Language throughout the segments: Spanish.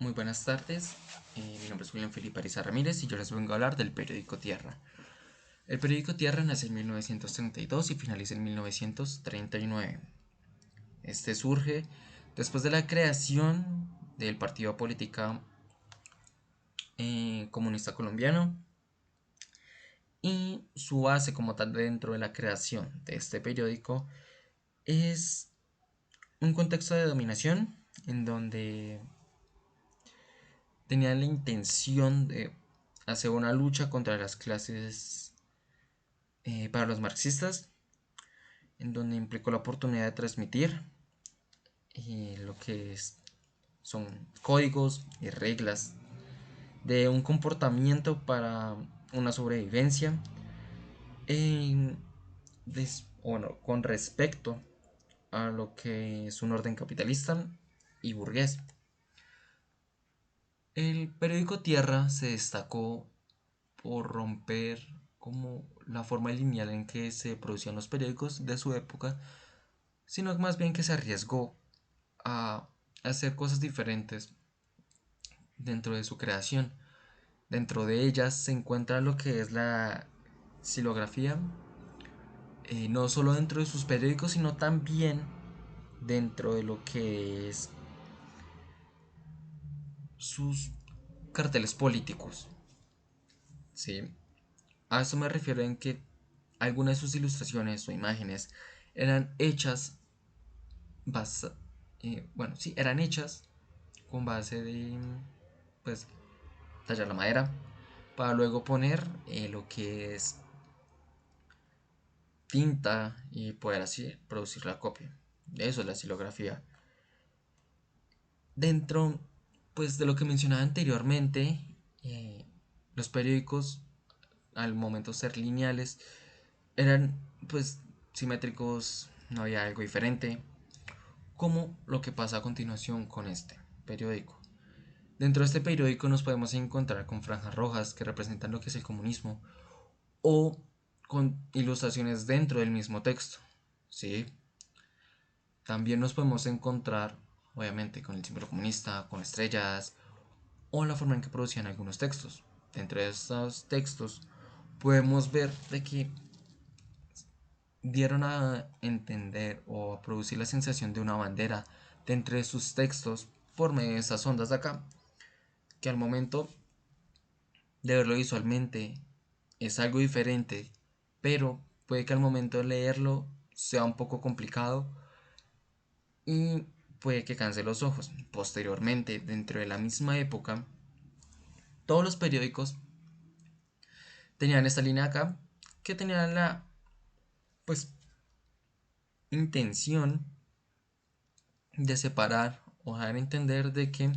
Muy buenas tardes, mi nombre es William Felipe Ariza Ramírez y yo les vengo a hablar del periódico Tierra. El periódico Tierra nace en 1932 y finaliza en 1939. Este surge después de la creación del Partido Política Comunista Colombiano y su base como tal dentro de la creación de este periódico es un contexto de dominación en donde tenía la intención de hacer una lucha contra las clases para los marxistas, en donde implicó la oportunidad de transmitir lo que son códigos y reglas de un comportamiento para una sobrevivencia en, bueno, con respecto a lo que es un orden capitalista y burgués. El periódico Tierra se destacó por romper como la forma lineal en que se producían los periódicos de su época, sino más bien que se arriesgó a hacer cosas diferentes dentro de su creación. Dentro de ellas se encuentra lo que es la xilografía, no solo dentro de sus periódicos, sino también dentro de lo que es sus carteles políticos. ¿Sí? A eso me refiero en que algunas de sus ilustraciones o imágenes eran hechas bueno, sí, eran hechas con base de pues tallar la madera para luego poner lo que es tinta y poder así producir la copia. Eso es la xilografía. Dentro pues de lo que mencionaba anteriormente, eh, los periódicos al momento de ser lineales eran pues simétricos, no había algo diferente, como lo que pasa a continuación con este periódico. Dentro de este periódico nos podemos encontrar con franjas rojas que representan lo que es el comunismo o con ilustraciones dentro del mismo texto. ¿Sí? También nos podemos encontrar, obviamente, con el símbolo comunista, con estrellas o la forma en que producían algunos textos. Dentro de estos textos podemos ver de que dieron a entender o a producir la sensación de una bandera dentro de sus textos por medio de esas ondas de acá, que al momento de verlo visualmente es algo diferente, pero puede que al momento de leerlo sea un poco complicado y puede que canse los ojos. Posteriormente, dentro de la misma época, todos los periódicos tenían esta línea acá que tenían la pues intención de separar o dar a entender de que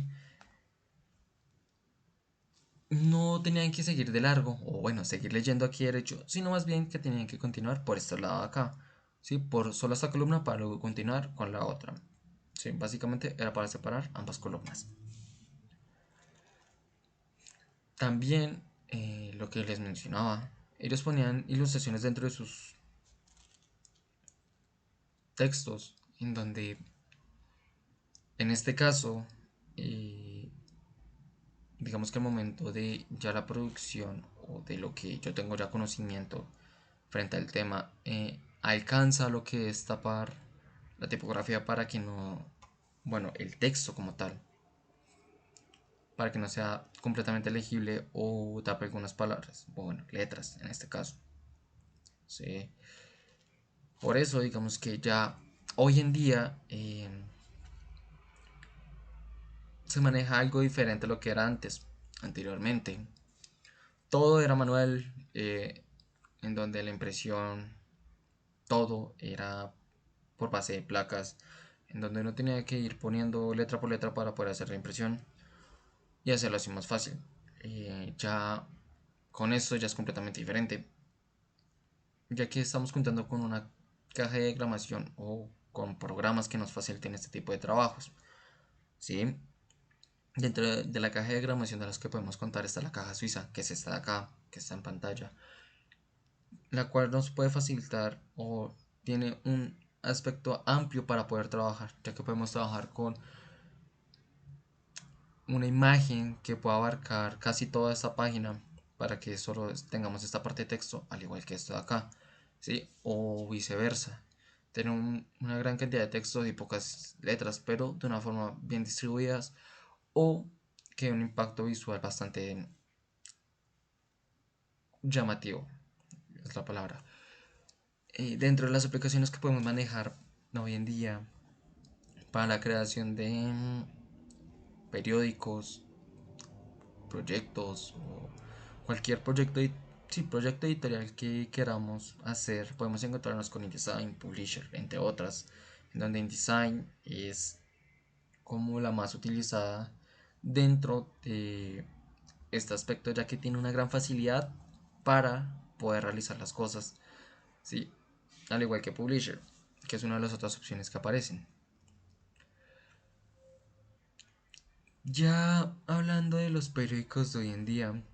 no tenían que seguir de largo o bueno, seguir leyendo aquí derecho, sino más bien que tenían que continuar por este lado de acá, ¿sí? Por solo esta columna para luego continuar con la otra. Sí, básicamente era para separar ambas columnas. También lo que les mencionaba, ellos ponían ilustraciones dentro de sus textos, en donde en este caso, eh, digamos que al momento de ya la producción o de lo que yo tengo ya conocimiento frente al tema, alcanza lo que es tapar la tipografía para que no, bueno, el texto como tal, para que no sea completamente legible o tape algunas palabras, o bueno, letras en este caso. Sí. Por eso, digamos que ya hoy en día se maneja algo diferente a lo que era antes, anteriormente. Todo era manual, en donde la impresión, todo era por base de placas, en donde uno tenía que ir poniendo letra por letra para poder hacer la impresión y hacerlo así más fácil. Ya con esto ya es completamente diferente, ya que estamos contando con una caja de diagramación o con programas que nos faciliten este tipo de trabajos. ¿Sí? Dentro de la caja de diagramación de las que podemos contar está la caja suiza, que es esta de acá, que está en pantalla, la cual nos puede facilitar o tiene un aspecto amplio para poder trabajar, ya que podemos trabajar con una imagen que pueda abarcar casi toda esta página para que solo tengamos esta parte de texto, al igual que esto de acá, ¿sí? O viceversa. Tener una gran cantidad de texto y pocas letras, pero de una forma bien distribuidas, o que un impacto visual bastante llamativo, es la palabra. Dentro de las aplicaciones que podemos manejar hoy en día para la creación de periódicos, proyectos o cualquier proyecto, sí, proyecto editorial que queramos hacer, podemos encontrarnos con InDesign, Publisher, entre otras, en donde InDesign es como la más utilizada dentro de este aspecto, ya que tiene una gran facilidad para poder realizar las cosas, ¿sí? Al igual que Publisher, que es una de las otras opciones que aparecen. Ya hablando de los periódicos de hoy en día,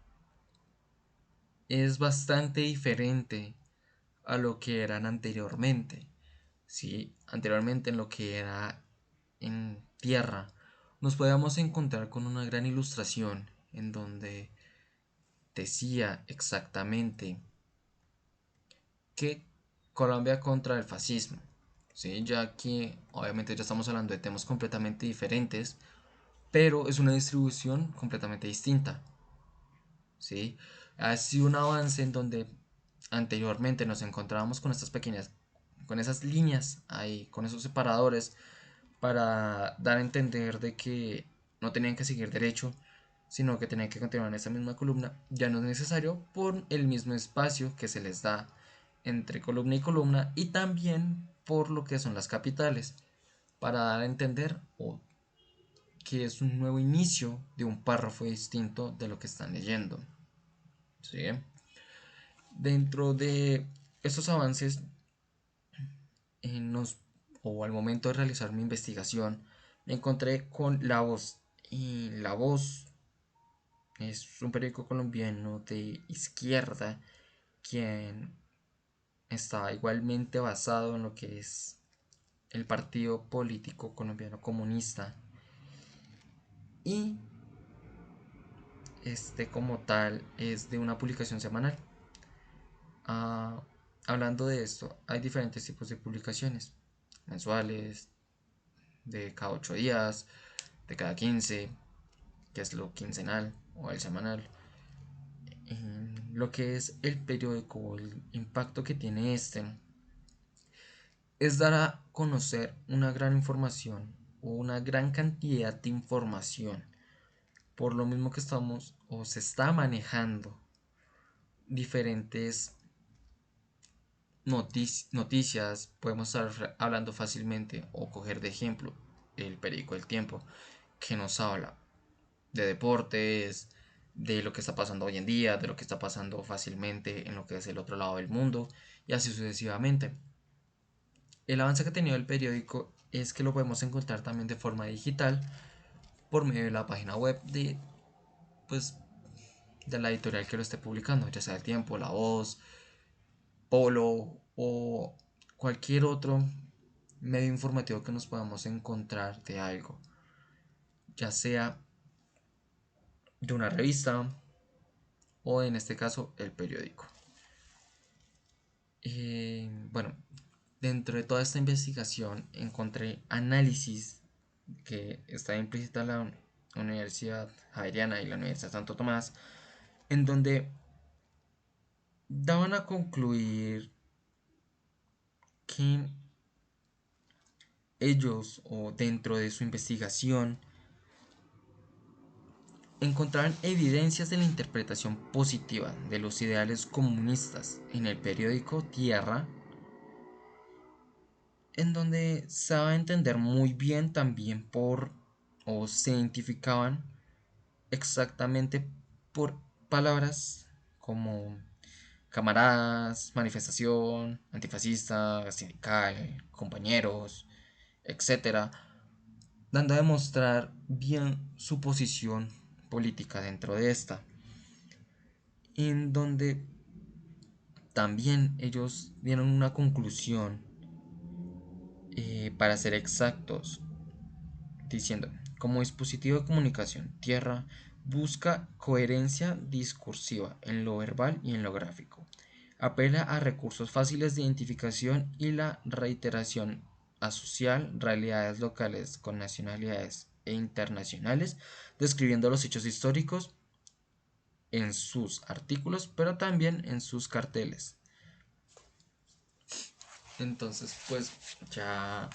es bastante diferente a lo que eran anteriormente. ¿Sí? Anteriormente en lo que era en tierra, nos podíamos encontrar con una gran ilustración en donde decía exactamente que Colombia contra el fascismo. ¿Sí? Ya que obviamente ya estamos hablando de temas completamente diferentes, pero es una distribución completamente distinta. ¿Sí? Ha sido un avance en donde anteriormente nos encontrábamos con estas pequeñas, con esas líneas ahí, con esos separadores para dar a entender de que no tenían que seguir derecho, sino que tenían que continuar en esa misma columna. Ya no es necesario por el mismo espacio que se les da entre columna y columna, y también por lo que son las capitales, para dar a entender que es un nuevo inicio de un párrafo distinto de lo que están leyendo. ¿Sí? Dentro de estos avances, nos, o al momento de realizar mi investigación, me encontré con La Voz. Y La Voz es un periódico colombiano de izquierda quien está igualmente basado en lo que es el partido político colombiano comunista. Y este como tal es de una publicación semanal. Ah, hablando de esto, hay diferentes tipos de publicaciones: mensuales, de cada 8 días, de cada 15, que es lo quincenal o el semanal. Lo que es el periódico, el impacto que tiene este, es dar a conocer una gran información o una gran cantidad de información. Por lo mismo que estamos o se está manejando diferentes noticias, podemos estar hablando fácilmente o coger de ejemplo el periódico El Tiempo, que nos habla de deportes, de lo que está pasando hoy en día, de lo que está pasando fácilmente en lo que es el otro lado del mundo, y así sucesivamente. El avance que ha tenido el periódico es que lo podemos encontrar también de forma digital por medio de la página web pues, de la editorial que lo esté publicando, ya sea El Tiempo, La Voz, Polo o cualquier otro medio informativo que nos podamos encontrar de algo, ya sea de una revista o en este caso el periódico. Bueno, dentro de toda esta investigación encontré análisis que está implícita en la Universidad Javeriana y la Universidad Santo Tomás, en donde daban a concluir que ellos, o dentro de su investigación, encontraron evidencias de la interpretación positiva de los ideales comunistas en el periódico Tierra, en donde se daba a entender muy bien también o se identificaban exactamente por palabras como camaradas, manifestación, antifascista, sindical, compañeros, etcétera, dando a demostrar bien su posición política dentro de esta, en donde también ellos dieron una conclusión, para ser exactos, diciendo Como dispositivo de comunicación, Tierra busca coherencia discursiva en lo verbal y en lo gráfico. Apela a recursos fáciles de identificación y la reiteración asocial, realidades locales con nacionalidades e internacionales, describiendo los hechos históricos en sus artículos, pero también en sus carteles. Entonces, pues ya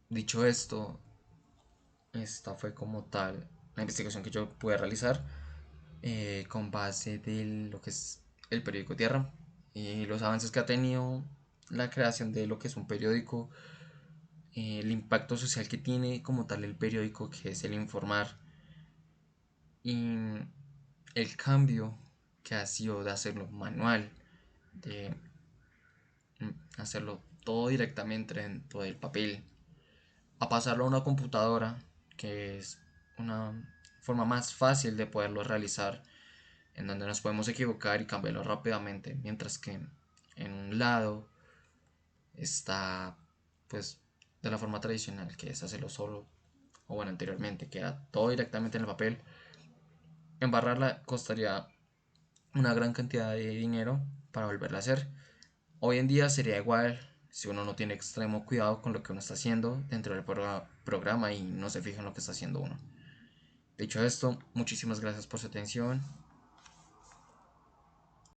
dicho esto, esta fue como tal la investigación que yo pude realizar con base de lo que es el periódico Tierra y los avances que ha tenido la creación de lo que es un periódico, el impacto social que tiene como tal el periódico, que es el informar, y el cambio que ha sido de hacerlo manual, de hacerlo todo directamente dentro del papel, a pasarlo a una computadora, que es una forma más fácil de poderlo realizar, en donde nos podemos equivocar y cambiarlo rápidamente, mientras que en un lado está pues de la forma tradicional, que es hacerlo solo, o bueno, anteriormente, que era todo directamente en el papel. Embarrarla costaría una gran cantidad de dinero para volverla a hacer. Hoy en día sería igual si uno no tiene extremo cuidado con lo que uno está haciendo dentro del programa y no se fija en lo que está haciendo uno. Dicho esto, muchísimas gracias por su atención